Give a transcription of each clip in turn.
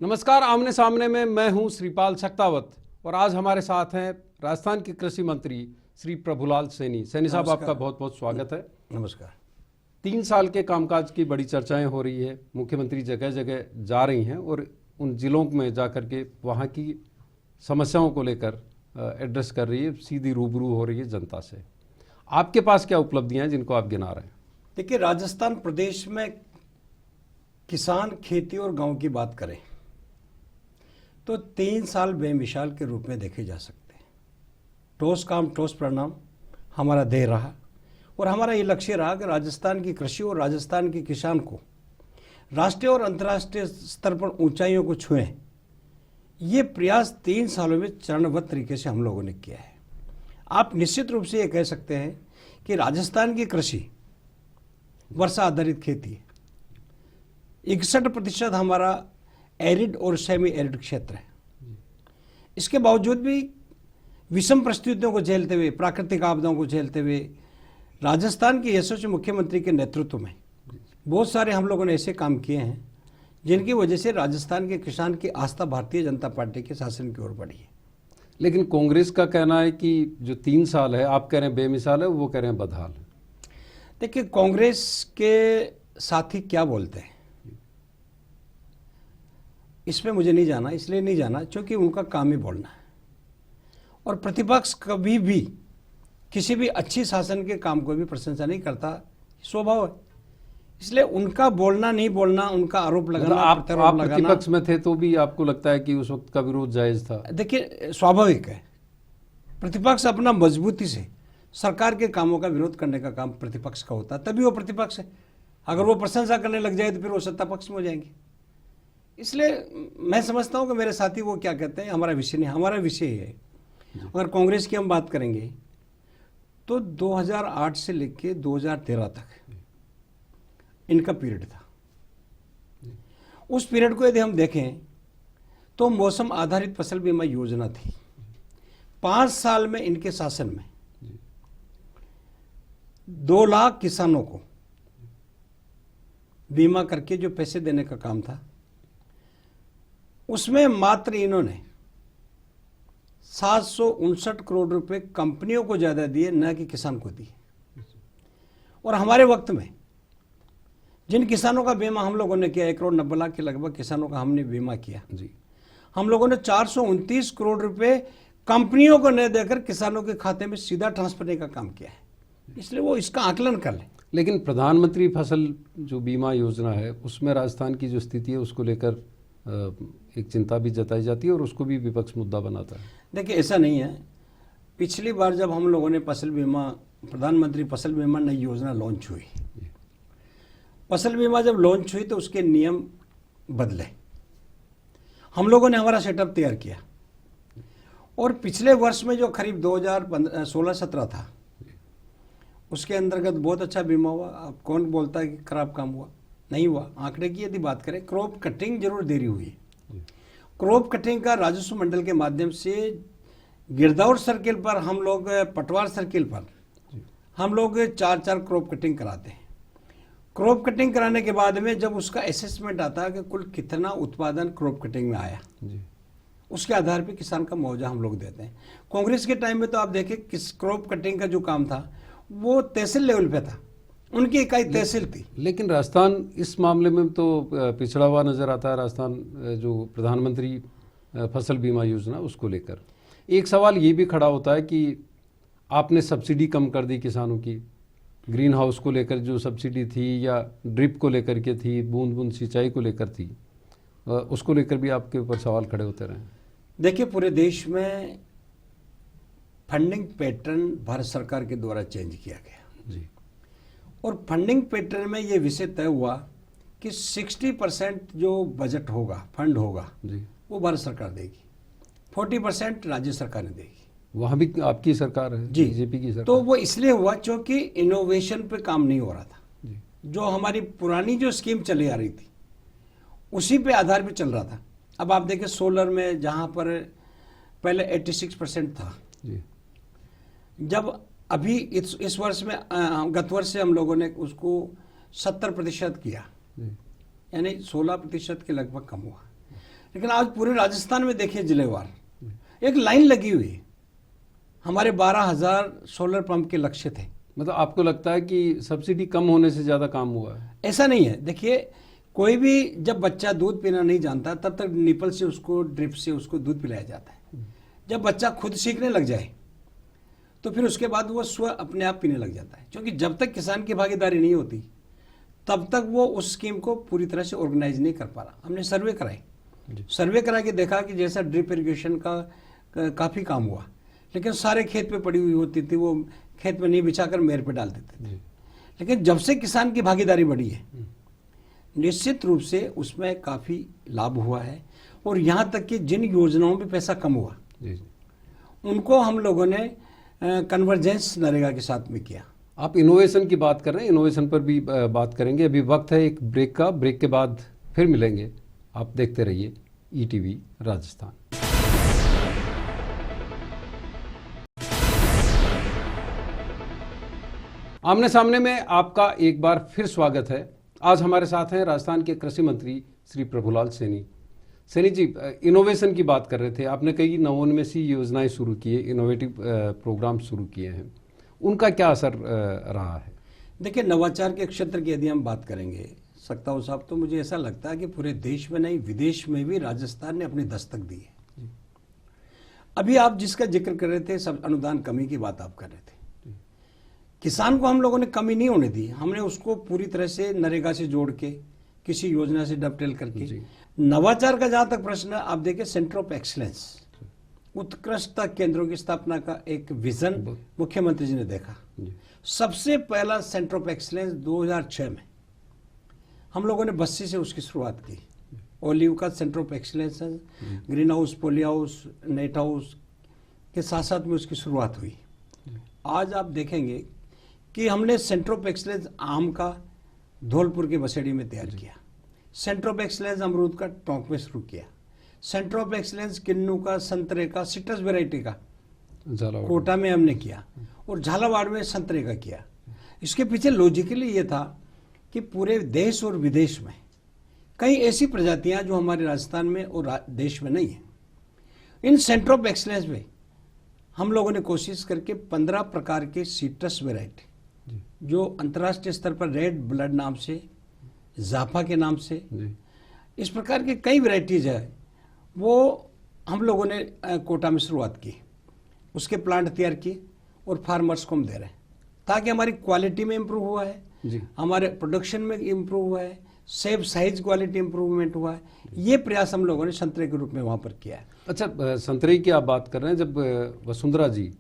नमस्कार। आमने सामने में मैं हूं श्रीपाल सक्तावत और आज हमारे साथ हैं राजस्थान के कृषि मंत्री श्री प्रभुलाल सैनी। सैनी साहब, आपका बहुत बहुत स्वागत है। नमस्कार। 3 साल के कामकाज की बड़ी चर्चाएं हो रही है। मुख्यमंत्री जगह जगह जा रही हैं और उन जिलों में जाकर के वहाँ की समस्याओं को लेकर एड्रेस कर रही है, सीधी रूबरू हो रही है जनता से। आपके पास क्या उपलब्धियां हैं जिनको आप गिना रहे हैं? देखिए, राजस्थान प्रदेश में किसान, खेती और गांव की बात करें तो 3 साल बेमिसाल के रूप में देखे जा सकते हैं। ठोस काम ठोस परिणाम हमारा ध्येय रहा और हमारा ये लक्ष्य रहा कि राजस्थान की कृषि और राजस्थान के किसान को राष्ट्रीय और अंतर्राष्ट्रीय स्तर पर ऊंचाइयों को छुएं। ये प्रयास 3 सालों में चरणबद्ध तरीके से हम लोगों ने किया है। आप निश्चित रूप से ये कह सकते हैं कि राजस्थान की कृषि वर्षा आधारित खेती है। 61% हमारा एरिड और सेमी एरिड क्षेत्र है। इसके बावजूद भी विषम परिस्थितियों को झेलते हुए, प्राकृतिक आपदाओं को झेलते हुए राजस्थान के यशस्वी मुख्यमंत्री के नेतृत्व में बहुत सारे हम लोगों ने ऐसे काम किए हैं जिनकी वजह से राजस्थान के किसान की आस्था भारतीय जनता पार्टी के शासन की ओर बढ़ी है। लेकिन कांग्रेस का कहना है कि जो 3 साल है, आप कह रहे हैं बेमिसाल है, वो कह रहे हैं बदहाल है। देखिए, कांग्रेस के साथी क्या बोलते हैं इसमें मुझे नहीं जाना, इसलिए नहीं जाना क्योंकि उनका काम ही बोलना है और प्रतिपक्ष कभी भी किसी भी अच्छी शासन के काम को भी प्रशंसा नहीं करता, स्वभाव है। इसलिए उनका बोलना नहीं बोलना, उनका आरोप लगाना, आप प्रतिपक्ष में थे तो भी आपको लगता है कि उस वक्त का विरोध जायज था? देखिए, स्वाभाविक है। प्रतिपक्ष अपना मजबूती से सरकार के कामों का विरोध करने का काम प्रतिपक्ष का होता है, तभी वो प्रतिपक्ष है। अगर वो प्रशंसा करने लग जाए तो फिर वो सत्ता पक्ष में हो जाएंगे। इसलिए मैं समझता हूं कि मेरे साथी वो क्या कहते हैं, हमारा विषय नहीं, हमारा विषय है। अगर कांग्रेस की हम बात करेंगे तो 2008 से लेकर 2013 तक इनका पीरियड था। उस पीरियड को यदि हम देखें तो मौसम आधारित फसल बीमा योजना थी। 5 साल में इनके शासन में 2 लाख किसानों को बीमा करके जो पैसे देने का काम था, उसमें मात्र इन्होंने 759 करोड़ रुपए कंपनियों को ज्यादा दिए, न कि किसान को दिए। और हमारे वक्त में जिन किसानों का बीमा हम लोगों ने किया, 1 करोड़ 90 लाख के लगभग किसानों का हमने बीमा किया जी। हम लोगों ने 429 करोड़ रुपए कंपनियों को न देकर किसानों के खाते में सीधा ट्रांसफर करने का काम किया है। इसलिए वो इसका आकलन कर लें। लेकिन प्रधानमंत्री फसल जो बीमा योजना है उसमें राजस्थान की जो स्थिति है उसको लेकर एक चिंता भी जताई जाती है और उसको भी विपक्ष मुद्दा बनाता है। देखिए, ऐसा नहीं है। पिछली बार जब हम लोगों ने फसल बीमा, प्रधानमंत्री फसल बीमा नई योजना लॉन्च हुई, फसल बीमा जब लॉन्च हुई तो उसके नियम बदले। हम लोगों ने हमारा सेटअप तैयार किया और पिछले वर्ष में जो करीब 2016-17 था उसके अंतर्गत बहुत अच्छा बीमा हुआ। अब कौन बोलता है कि खराब काम हुआ? नहीं हुआ। आंकड़े की यदि बात करें, क्रॉप कटिंग जरूर देरी हुई है। क्रॉप कटिंग का राजस्व मंडल के माध्यम से गिरदौर सर्किल पर हम लोग, पटवार सर्किल पर हम लोग 4 क्रॉप कटिंग कराते हैं। क्रॉप कटिंग कराने के बाद में जब उसका असेसमेंट आता है कि कुल कितना उत्पादन क्रॉप कटिंग में आया, उसके आधार पर किसान का मुआवजा हम लोग देते हैं। कांग्रेस के टाइम में तो आप देखें किस क्रॉप कटिंग का जो काम था वो तहसील लेवल पे था, उनकी इकाई तहसील थी। लेकिन राजस्थान इस मामले में तो पिछड़ा हुआ नजर आता है। राजस्थान जो प्रधानमंत्री फसल बीमा योजना उसको लेकर एक सवाल ये भी खड़ा होता है कि आपने सब्सिडी कम कर दी किसानों की। ग्रीन हाउस को लेकर जो सब्सिडी थी या ड्रिप को लेकर के थी, बूंद बूंद सिंचाई को लेकर थी, उसको लेकर भी आपके ऊपर सवाल खड़े होते रहे। देखिए, पूरे देश में फंडिंग पैटर्न भारत सरकार के द्वारा चेंज किया गया जी। और फंडिंग पैटर्न में ये विषय तय हुआ कि 60% जो बजट होगा, फंड होगा जी, वो भारत सरकार देगी, 40% राज्य सरकार ने देगी। वहाँ भी आपकी सरकार है जी, बीजेपी की सरकार। तो वो इसलिए हुआ क्योंकि इनोवेशन पे काम नहीं हो रहा था जी। जो हमारी पुरानी जो स्कीम चली आ रही थी उसी पे आधार पे चल रहा था। अब आप देखें, सोलर में जहाँ पर पहले 86% था जी, जब अभी इस वर्ष में, गत वर्ष से हम लोगों ने उसको 70% किया, यानी 16% के लगभग कम हुआ। लेकिन आज पूरे राजस्थान में देखिए जिलेवार एक लाइन लगी हुई है। हमारे 12,000 सोलर पंप के लक्ष्य थे। मतलब आपको लगता है कि सब्सिडी कम होने से ज़्यादा काम हुआ है? ऐसा नहीं है। देखिए, कोई भी जब बच्चा दूध पीना नहीं जानता तब तक निपल से उसको, ड्रिप से उसको दूध पिलाया जाता है। जब बच्चा खुद सीखने लग जाए तो फिर उसके बाद वो स्व अपने आप पीने लग जाता है, क्योंकि जब तक किसान की भागीदारी नहीं होती तब तक वो उस स्कीम को पूरी तरह से ऑर्गेनाइज नहीं कर पा रहा। हमने सर्वे कराए, सर्वे करा के देखा कि जैसा ड्रिप इरिगेशन का काफ़ी काम हुआ, लेकिन सारे खेत पे पड़ी हुई होती थी, वो खेत में नहीं बिछाकर मेर पे डाल देते थे। लेकिन जब से किसान की भागीदारी बढ़ी है, निश्चित रूप से उसमें काफ़ी लाभ हुआ है। और यहाँ तक कि जिन योजनाओं में पैसा कम हुआ उनको हम लोगों ने कन्वर्जेंस नरेगा के साथ में किया। आप इनोवेशन की बात कर रहे हैं, इनोवेशन पर भी बात करेंगे। अभी वक्त है एक ब्रेक का, ब्रेक के बाद फिर मिलेंगे। आप देखते रहिए ETV राजस्थान। आमने सामने में आपका एक बार फिर स्वागत है। आज हमारे साथ हैं राजस्थान के कृषि मंत्री श्री प्रभुलाल सैनी। सैनी जी, इनोवेशन की बात कर रहे थे। आपने कई नवोन्मेषी योजनाएं शुरू की है, इनोवेटिव प्रोग्राम शुरू किए हैं, उनका क्या असर रहा है? देखिए, नवाचार के क्षेत्र की यदि हम बात करेंगे सकताऊ साहब, तो मुझे ऐसा लगता है कि पूरे देश में नहीं, विदेश में भी राजस्थान ने अपनी दस्तक दी है। अभी आप जिसका जिक्र कर रहे थे, सब अनुदान कमी की बात आप कर रहे थे। किसान को हम लोगों ने कमी नहीं होने दी, हमने उसको पूरी तरह से नरेगा से जोड़ के, किसी योजना से डबटेल करके। नवाचार का जहां तक प्रश्न है, आप देखिए सेंटर ऑफ एक्सीलेंस, उत्कृष्टता केंद्रों की स्थापना का एक विजन मुख्यमंत्री जी ने देखा। सबसे पहला सेंटर ऑफ एक्सीलेंस 2006 में हम लोगों ने बस्सी से उसकी शुरुआत की। ओलिव का सेंटर ऑफ एक्सीलेंस है, green house, poly house, net house के साथ साथ में उसकी शुरुआत हुई। आज आप देखेंगे कि हमने सेंटर ऑफ एक्सीलेंस आम का धौलपुर के बसेड़ी में तैयार किया, सेंटर ऑफ एक्सीलेंस अमरूद का टोंक में शुरू किया, सेंटर ऑफ एक्सीलेंस किन्नू का, संतरे का, सिट्रस वेराइटी का कोटा में हमने किया, और झालावाड़ में संतरे का किया। इसके पीछे लॉजिकली ये था कि पूरे देश और विदेश में कई ऐसी प्रजातियां जो हमारे राजस्थान में और देश में नहीं है, इन सेंटर ऑफ एक्सीलेंस में हम लोगों ने कोशिश करके 15 प्रकार के सिट्रस वेराइटी, जो अंतर्राष्ट्रीय स्तर पर रेड ब्लड नाम से, जाफा के नाम से, इस प्रकार के कई वेराइटीज है, वो हम लोगों ने कोटा में शुरुआत की, उसके प्लांट तैयार किए और फार्मर्स को हम दे रहे हैं, ताकि हमारी क्वालिटी में इम्प्रूव हुआ है, हमारे प्रोडक्शन में इम्प्रूव हुआ है, सेब साइज क्वालिटी इम्प्रूवमेंट हुआ है। ये प्रयास हम लोगों ने संतरे के रूप में वहाँ पर किया है। अच्छा, संतरे की आप बात कर रहे हैं। जब वसुंधरा जी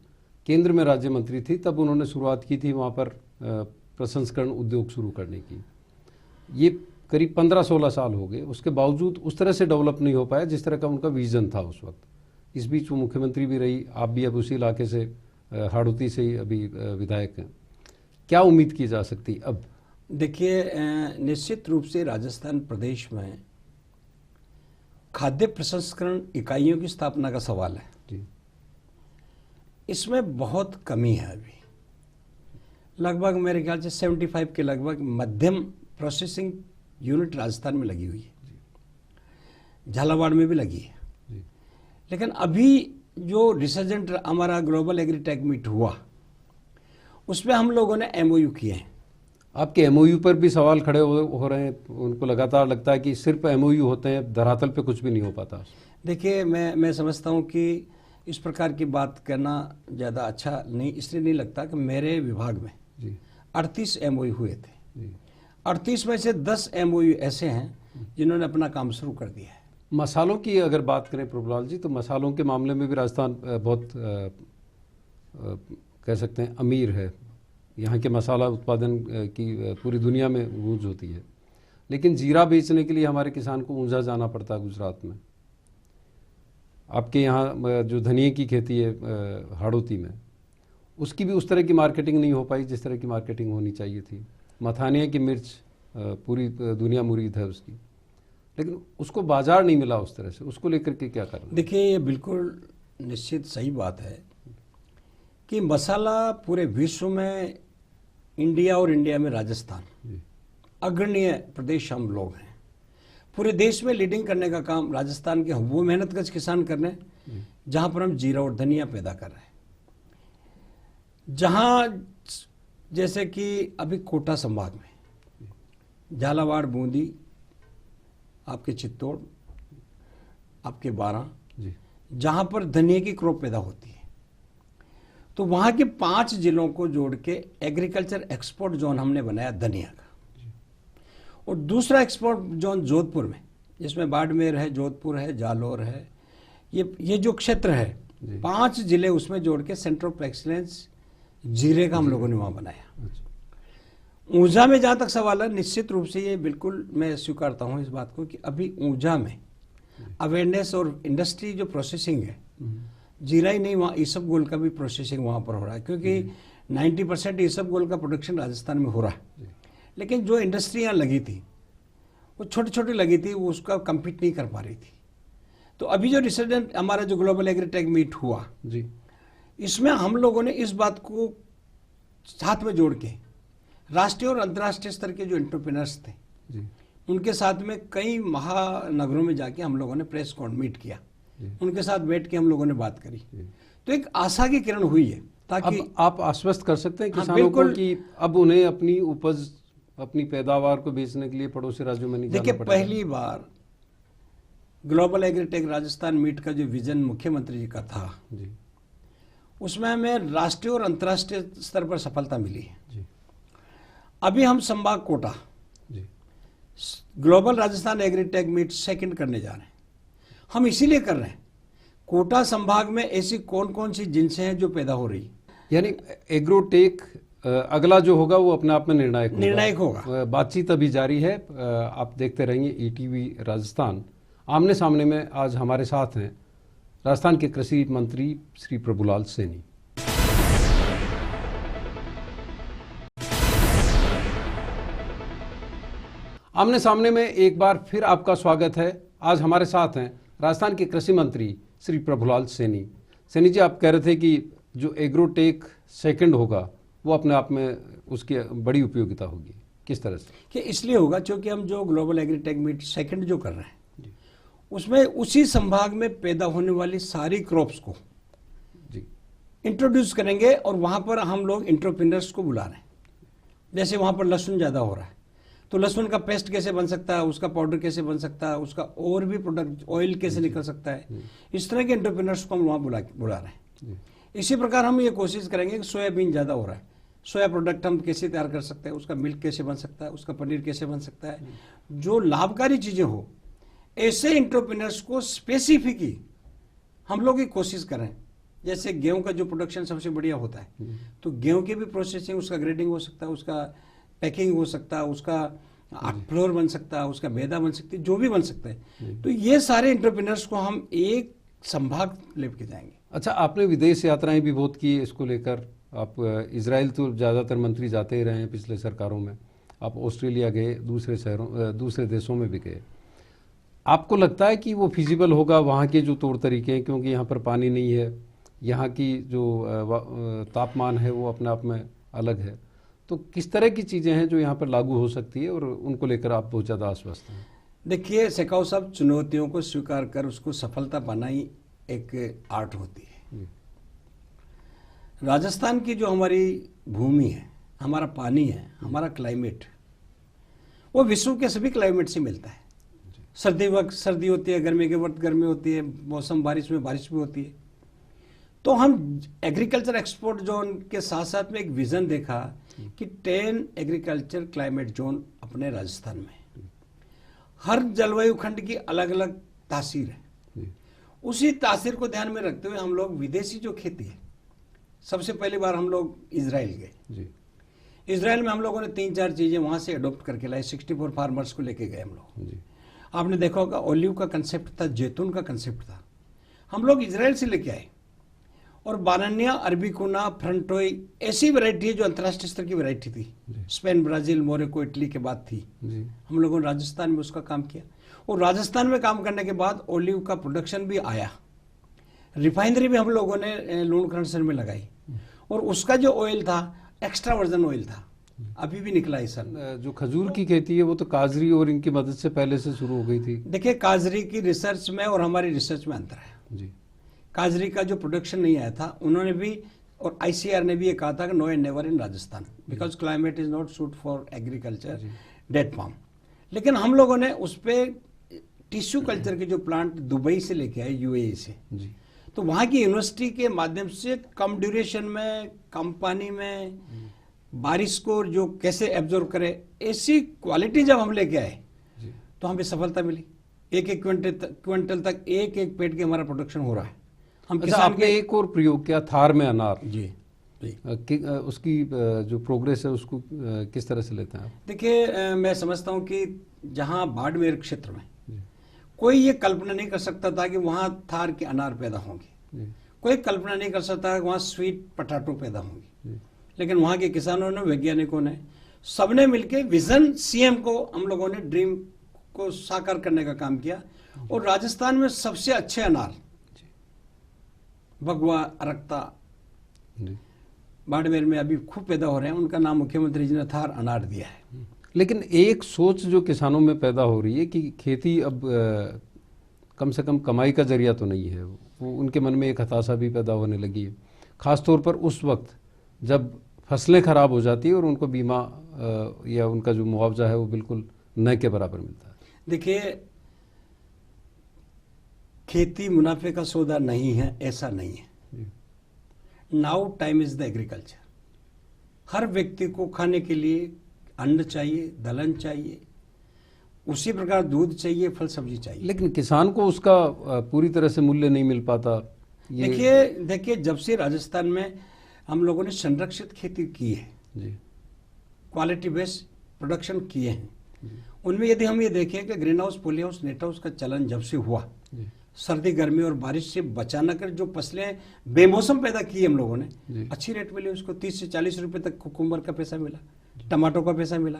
केंद्र में राज्य मंत्री थी तब उन्होंने शुरुआत की थी वहाँ पर प्रसंस्करण उद्योग शुरू करने की। ये करीब 15-16 साल हो गए, उसके बावजूद उस तरह से डेवलप नहीं हो पाया जिस तरह का उनका विजन था उस वक्त। इस बीच वो मुख्यमंत्री भी रही, आप भी अब उसी इलाके से, हाड़ौती से ही अभी विधायक हैं। क्या उम्मीद की जा सकती अब? देखिए, निश्चित रूप से राजस्थान प्रदेश में खाद्य प्रसंस्करण इकाइयों की स्थापना का सवाल है जी। इसमें बहुत कमी है। अभी लगभग मेरे ख्याल से 75 के लगभग मध्यम प्रोसेसिंग यूनिट राजस्थान में लगी हुई है, झालावाड़ में भी लगी है। लेकिन अभी जो रिसर्जेंट हमारा ग्लोबल एग्रीटेक मीट हुआ, उसमें हम लोगों ने MOU किए हैं। आपके MOU पर भी सवाल खड़े हो रहे हैं, उनको लगातार लगता है कि सिर्फ MOU होते हैं, धरातल पे कुछ भी नहीं हो पाता। देखिए, मैं समझता हूँ कि इस प्रकार की बात करना ज़्यादा अच्छा नहीं, इसलिए नहीं लगता कि मेरे विभाग में 38 MOU हुए थे। 38 में से 10 MOU ऐसे हैं जिन्होंने अपना काम शुरू कर दिया है। मसालों की अगर बात करें प्रभुलाल जी, तो मसालों के मामले में भी राजस्थान बहुत कह सकते हैं अमीर है। यहाँ के मसाला उत्पादन की पूरी दुनिया में गूंज होती है, लेकिन जीरा बेचने के लिए हमारे किसान को ऊंझा जाना पड़ता है गुजरात में। आपके यहाँ जो धनिये की खेती है हाड़ौती में, उसकी भी उस तरह की मार्केटिंग नहीं हो पाई जिस तरह की मार्केटिंग होनी चाहिए थी। मथानिया की मिर्च पूरी दुनिया मुरीद है उसकी, लेकिन उसको बाजार नहीं मिला उस तरह से। उसको लेकर के क्या करना? देखिए, ये बिल्कुल निश्चित सही बात है कि मसाला पूरे विश्व में, इंडिया और इंडिया में राजस्थान अग्रणीय प्रदेश हम लोग हैं। पूरे देश में लीडिंग करने का काम राजस्थान के वो मेहनतकश किसान कर रहे हैं, जहां पर हम जीरा और धनिया पैदा कर रहे हैं। जहां जैसे कि अभी कोटा संभाग में झालावाड़, बूंदी, आपके चित्तौड़, आपके बारां, जहां पर धनिया की क्रॉप पैदा होती है, तो वहां के 5 जिलों को जोड़ के एग्रीकल्चर एक्सपोर्ट जोन हमने बनाया धनिया का। और दूसरा एक्सपोर्ट जोन जोधपुर में, जिसमें बाड़मेर है, जोधपुर है, जालौर है, ये जो क्षेत्र है 5 जिले उसमें जोड़ के सेंटर ऑफ एक्सीलेंस जीरे का हम लोगों ने वहां बनाया। ऊर्जा में जहां तक सवाल है, निश्चित रूप से ये बिल्कुल मैं स्वीकारता हूं इस बात को कि अभी ऊर्जा में अवेयरनेस और इंडस्ट्री जो प्रोसेसिंग है, जीरा ही नहीं, वहाँ ईसबगोल का भी प्रोसेसिंग वहाँ पर हो रहा है, क्योंकि 90% ईसबगोल का प्रोडक्शन राजस्थान में हो रहा है। लेकिन जो इंडस्ट्री यहाँ लगी थी वो छोटी छोटी लगी थी, वो उसका कम्पीट नहीं कर पा रही थी। तो अभी जो रिसर्जेंट हमारा जो ग्लोबल एग्रीटेक मीट हुआ जी, इसमें हम लोगों ने इस बात को साथ में जोड़ के राष्ट्रीय और अंतर्राष्ट्रीय स्तर के जो एंटरप्रेन्योर्स थे जी, उनके साथ में कई महानगरों में जाके हम लोगों ने प्रेस मीट किया, उनके साथ बैठ के हम लोगों ने बात करी। तो एक आशा की किरण हुई है, ताकि अब आप आश्वस्त कर सकते हैं किसानों को कि अब उन्हें अपनी उपज, अपनी पैदावार को बेचने के लिए पड़ोसी राज्यों में नहीं जाना पड़ेगा। देखिए, पहली बार ग्लोबल एग्रीटेक राजस्थान मीट का जो विजन मुख्यमंत्री जी का था जी, उसमें हमें राष्ट्रीय और अंतर्राष्ट्रीय स्तर पर सफलता मिली है जी। अभी हम संभाग Kota ji, global Rajasthan agritech meet second करने जा रहे हैं। हम इसीलिए कर रहे हैं, कोटा संभाग में ऐसी कौन कौन सी जिनसें हैं जो पैदा हो रही, यानी एग्रोटेक अगला जो होगा वो अपने आप में निर्णायक होगा। बातचीत अभी जारी है, आप देखते रहेंगे ईटीवी राजस्थान। आमने सामने में आज हमारे साथ हैं राजस्थान के कृषि मंत्री श्री प्रभुलाल सैनी। आमने सामने में एक बार फिर आपका स्वागत है। आज हमारे साथ हैं राजस्थान के कृषि मंत्री श्री प्रभुलाल सैनी। सैनी जी, आप कह रहे थे कि जो एग्रोटेक सेकंड होगा वो अपने आप में उसकी बड़ी उपयोगिता होगी, किस तरह से? कि इसलिए होगा क्योंकि हम जो ग्लोबल एग्रीटेक मीट सेकंड जो कर रहे हैं उसमें उसी संभाग में पैदा होने वाली सारी क्रॉप्स को जी इंट्रोड्यूस करेंगे, और वहां पर हम लोग एंटरप्रेन्योर्स को बुला रहे हैं। जैसे वहां पर लहसुन ज़्यादा हो रहा है, तो लहसुन का पेस्ट कैसे बन सकता है, उसका पाउडर कैसे बन सकता है, उसका और भी प्रोडक्ट ऑयल कैसे निकल सकता है, इस तरह के एंटरप्रेन्योर्स को हम वहाँ बुला रहे हैं। इसी प्रकार हम ये कोशिश करेंगे कि सोयाबीन ज़्यादा हो रहा है, सोया प्रोडक्ट हम कैसे तैयार कर सकते हैं, उसका मिल्क कैसे बन सकता है, उसका पनीर कैसे बन सकता है, जो लाभकारी चीज़ें हो, ऐसे एंटरप्रेन्योर्स को स्पेसिफिकली हम लोग की कोशिश करें। जैसे गेहूं का जो प्रोडक्शन सबसे बढ़िया होता है, तो गेहूं की भी प्रोसेसिंग, उसका ग्रेडिंग हो सकता है, उसका पैकिंग हो सकता है, उसका फ्लोर बन सकता है, उसका मैदा बन सकती है, जो भी बन सकता है। तो ये सारे एंटरप्रेन्योर्स को हम एक संभाग लेके जाएंगे। अच्छा, आपने विदेश यात्राएं भी बहुत की इसको लेकर। आप इजराइल तो ज़्यादातर मंत्री जाते ही रहे हैं पिछले सरकारों में, आप ऑस्ट्रेलिया गए, दूसरे देशों में भी गए। आपको लगता है कि वो फिजिबल होगा वहाँ के जो तौर तरीके हैं, क्योंकि यहाँ पर पानी नहीं है, यहाँ की जो तापमान है वो अपने आप में अलग है, तो किस तरह की चीज़ें हैं जो यहाँ पर लागू हो सकती है और उनको लेकर आप बहुत ज़्यादा आश्वस्त हैं? देखिए शेखाव साहब, चुनौतियों को स्वीकार कर उसको सफलता पाना ही एक आर्ट होती है। राजस्थान की जो हमारी भूमि है, हमारा पानी है, हमारा क्लाइमेट, वो विश्व के सभी क्लाइमेट से मिलता है। सर्दी वक्त सर्दी होती है, गर्मी के वक्त गर्मी होती है, मौसम बारिश में बारिश भी होती है। तो हम एग्रीकल्चर एक्सपोर्ट जोन के साथ साथ में एक विजन देखा कि 10 एग्रीकल्चर क्लाइमेट जोन अपने राजस्थान में, हर जलवायु खंड की अलग अलग तासीर है। उसी तासीर को ध्यान में रखते हुए हम लोग विदेशी जो खेती है, सबसे पहली बार हम लोग इजराइल गए। इजराइल में हम लोगों ने 3-4 चीजें वहां से अडॉप्ट करके लाए। 64 फार्मर्स को लेके गए हम लोग। आपने देखा होगा ओलिव का कंसेप्ट था, जैतून का कंसेप्ट था, हम लोग इजराइल से लेके आए। और बानानिया, अरबिकोना, फ्रंटोई, ऐसी वैरायटी है जो अंतर्राष्ट्रीय स्तर की वैरायटी थी, स्पेन, ब्राजील, मोरक्को, इटली के बाद थी। हम लोगों ने राजस्थान में उसका काम किया, और राजस्थान में काम करने के बाद ओलिव का प्रोडक्शन भी आया। रिफाइनरी भी हम लोगों ने लूणकरण में लगाई, और उसका जो ऑयल था एक्स्ट्रा वर्जन ऑयल था, अभी भी निकला इस साल। जो खजूर की खेती है वो तो काजरी और इनकी मदद से पहले से शुरू हो गई थी। देखिए, काजरी की रिसर्च में और हमारी रिसर्च में अंतर है। जी काजरी का जो प्रोडक्शन नहीं आया था, उन्होंने भी और ICAR ने भी ये कहा था कि no and never in Rajasthan because climate is not suit for agriculture date palm. लेकिन हम लोगों ने उस पर टिश्यू कल्चर के जो प्लांट दुबई से लेके आए, UAE से, जी तो वहाँ की यूनिवर्सिटी के माध्यम से कम ड्यूरेशन में, कम पानी में, बारिश को जो कैसे एब्जॉर्व करे, ऐसी क्वालिटी जब हम लेके आए जी तो हमें सफलता मिली। एक एक क्विंटल तक एक एक पेड़ के हमारा प्रोडक्शन हो रहा है। हम अच्छा, आपने एक और प्रयोग किया थार में अनार। जी जी उसकी जो प्रोग्रेस है उसको किस तरह से लेते हैं आप? देखिए, मैं समझता हूँ कि जहाँ बाड़मेर क्षेत्र में जी कोई ये कल्पना नहीं कर सकता था कि वहाँ थार के अनार पैदा होंगे, जी कोई कल्पना नहीं कर सकता कि वहाँ स्वीट पटाटो पैदा होंगे। जी लेकिन वहाँ के किसानों ने, वैज्ञानिकों ने, सबने मिलकर विजन CM को हम लोगों ने ड्रीम को साकार करने का काम किया। और राजस्थान में सबसे अच्छे अनार भगवा, अरक्ता, जी बाड़मेर में अभी खूब पैदा हो रहे हैं। उनका नाम मुख्यमंत्री जी ने थार अनार दिया है। लेकिन एक सोच जो किसानों में पैदा हो रही है कि खेती अब कम से कम कमाई का जरिया तो नहीं है, वो उनके मन में एक हताशा भी पैदा होने लगी है, खासतौर पर उस वक्त जब फसलें खराब हो जाती है और उनको बीमा या उनका जो मुआवजा है वो बिल्कुल न के बराबर मिलता है। देखिए, खेती मुनाफे का सौदा नहीं है, ऐसा नहीं है। Now time is the agriculture. हर व्यक्ति को खाने के लिए अन्न चाहिए, दलहन चाहिए, उसी प्रकार दूध चाहिए, फल सब्जी चाहिए। लेकिन किसान को उसका पूरी तरह से मूल्य नहीं मिल पाता। देखिए, जब से राजस्थान में हम लोगों ने संरक्षित खेती की है, जी क्वालिटी बेस्ड प्रोडक्शन किए हैं, उनमें यदि हम ये देखें कि green house, poly house, net house का चलन जब से हुआ, सर्दी, गर्मी और बारिश से बचाना कर जो फसलें बेमौसम पैदा की हम लोगों ने, अच्छी रेट मिली उसको। 30 से 40 रुपए तक कुकुम्बर का पैसा मिला, टमाटो का पैसा मिला,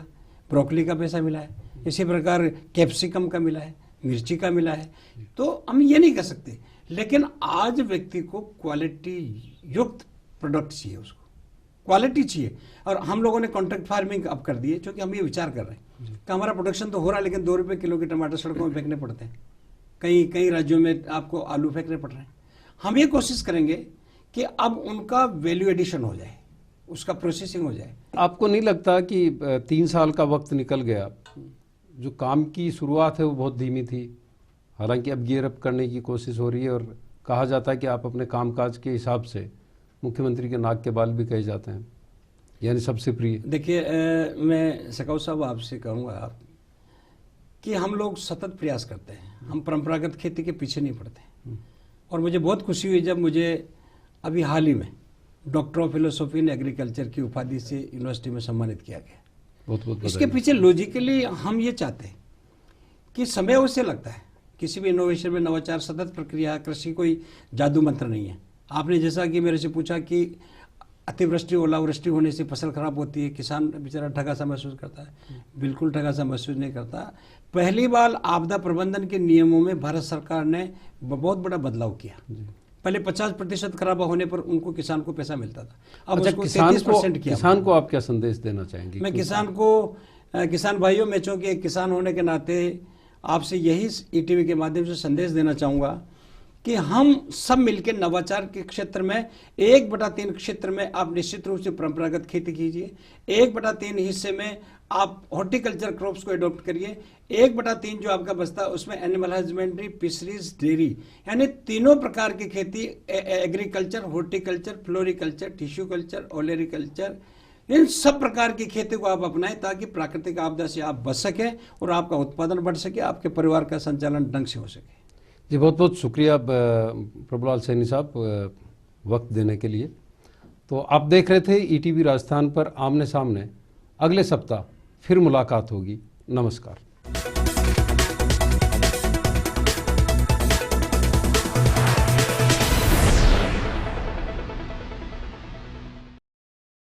ब्रोकली का पैसा मिला है, इसी प्रकार कैप्सिकम का मिला है, मिर्ची का मिला है। तो हम ये नहीं कर सकते, लेकिन आज व्यक्ति को क्वालिटी युक्त प्रोडक्ट चाहिए, उसको क्वालिटी चाहिए। और हम लोगों ने कॉन्ट्रैक्ट फार्मिंग अब कर दी है, क्योंकि हम ये विचार कर रहे हैं कि हमारा प्रोडक्शन तो हो रहा है, लेकिन 2 रुपए किलो के टमाटर सड़कों में फेंकने पड़ते हैं, कई राज्यों में आपको आलू फेंकने पड़ रहे हैं। हम ये कोशिश करेंगे कि अब उनका वैल्यू एडिशन हो जाए, उसका प्रोसेसिंग हो जाए। आपको नहीं लगता कि 3 साल का वक्त निकल गया, जो काम की शुरुआत है वो बहुत धीमी थी, हालांकि अब गियर अप करने की कोशिश हो रही है और कहा जाता है कि आप अपने कामकाज के हिसाब से मुख्यमंत्री के नाक के बाल भी कहे जाते हैं, यानी सबसे प्रिय। देखिए, मैं सकाउ साहब आपसे कहूँगा आप कि हम लोग सतत प्रयास करते हैं, हम परंपरागत खेती के पीछे नहीं पड़ते। और मुझे बहुत खुशी हुई जब मुझे अभी हाल ही में doctor of philosophy in agriculture की उपाधि से यूनिवर्सिटी में सम्मानित किया गया। बहुत बहुत इसके पीछे लॉजिकली हम ये चाहते हैं कि समय अवश्य लगता है, किसी भी इनोवेशन में नवाचार सतत प्रक्रिया, कृषि कोई जादू मंत्र नहीं है। आपने जैसा कि मेरे से पूछा कि अतिवृष्टि, ओलावृष्टि होने से फसल खराब होती है, किसान बेचारा ठगा सा महसूस करता है। बिल्कुल ठगा सा महसूस नहीं करता। पहली बार आपदा प्रबंधन के नियमों में भारत सरकार ने बहुत बड़ा बदलाव किया। पहले 50% खराब होने पर उनको, किसान को पैसा मिलता था, अब उसको 33% किया। किसान को आप क्या संदेश देना चाहेंगे? मैं किसान भाइयों में चूंकि एक किसान होने के नाते आपसे यही ETV के माध्यम से संदेश देना चाहूँगा कि हम सब मिलकर नवाचार के क्षेत्र में 1/3 क्षेत्र में आप निश्चित रूप से परंपरागत खेती कीजिए, 1/3 हिस्से में आप हॉर्टिकल्चर क्रॉप्स को एडॉप्ट करिए, 1/3 जो आपका बचता है उसमें एनिमल हस्बेंड्री, फिशरीज, डेयरी, यानी तीनों प्रकार की खेती, agriculture, horticulture, floriculture, tissue culture, olericulture, इन सब प्रकार की खेती को आप अपनाएं ताकि प्राकृतिक आपदा से आप बच सकें और आपका उत्पादन बढ़ सके, आपके परिवार का संचालन ढंग से हो सके। जी, बहुत बहुत शुक्रिया प्रभुलाल सैनी साहब वक्त देने के लिए। तो आप देख रहे थे ETV राजस्थान पर आमने सामने। अगले सप्ताह फिर मुलाकात होगी। नमस्कार।